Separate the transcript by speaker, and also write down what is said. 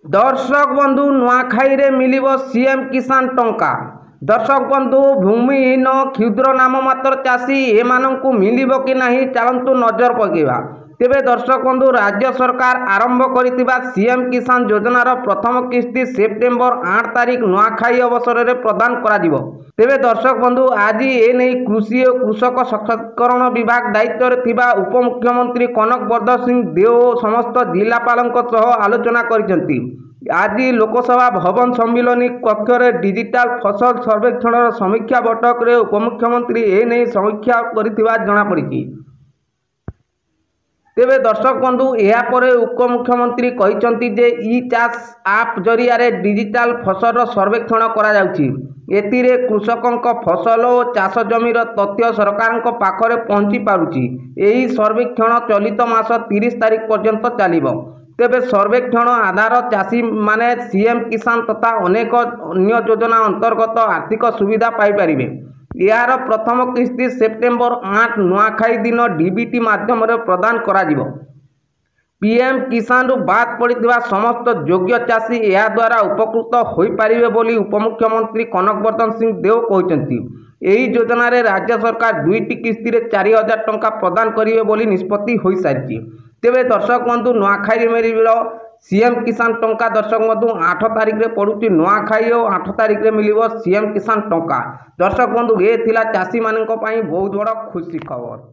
Speaker 1: दर्शक बंधु नुआखाई रे मिलिबो सीएम किसान टंका। दर्शक बंधु भूमिहीन क्षुद्र नाम मात्र चाषी एमानंकु मिलिबो कि नहीं चलंतु नजर पकेबा। तेबे दर्शक बंधु राज्य सरकार आरंभ करितिबा सीएम किसान योजनार प्रथम किस्ती सेप्टेम्बर 8 तारिख नुआखाई अवसर में प्रदान करा जिवो। तेबे दर्शक बंधु आज ए नहीं कृषि और कृषक सशक्तिकरण विभाग दायित्व रे थिबा उपमुख्यमंत्री कनक वर्धन सिंह देव समस्त जिलापालक सह आलोचना करिसेंती। आज लोकसभा भवन सम्मिलनी कक्ष रे डिजिटल फसल सर्वेक्षण समीक्षा बैठक रे उपमुख्यमंत्री ए नहीं समीक्षा करिथिबा जणा पड़िछि। तेबे दर्शक बंधु यापर उपमुख्यमंत्री कहते जे ई चाष आप जरिया डिजिटल फसल सर्वेक्षण करा जाउछि। एतिरे कृषकंक फसल और चाष जमीर तथ्य सरकार पाखरे पहुँची पारुछि। एही सर्वेक्षण चलित मास 30 तारिख पर्यंत चलिबो। तेबे सर्वेक्षण आधार चाषी माने सीएम किसान तथा अनेक अन्य योजना अंतर्गत आर्थिक सुविधा पाई पारिबे। यार प्रथम किस्ती सेप्टेम्बर 8 नुआखाई दिन डीबीटी माध्यम प्रदान करा जिवो। पीएम किसान रु बाद पड़िथिबा समस्त योग्य चाषी या द्वारा उपकृत होई पारिबे बोली उपमुख्यमंत्री कनक वर्धन सिंह देव कहते। एही योजना रे राज्य सरकार 2टी किस्ती रे 4000 टंका प्रदान करिवे बोली निष्पत्ति होई सारिछि। तेबे दर्शक बंधु नुआखाई मिलिबो सीएम किसान टंका। दर्शक बंधु 8 तारिख रे पड़ुछि नुआखाई और 8 तारिख रे मिलिबो सीएम किसान टंका। दर्शक बंधु ए थिला चाषी मानक पई बहुत बड़ खुशी खबर।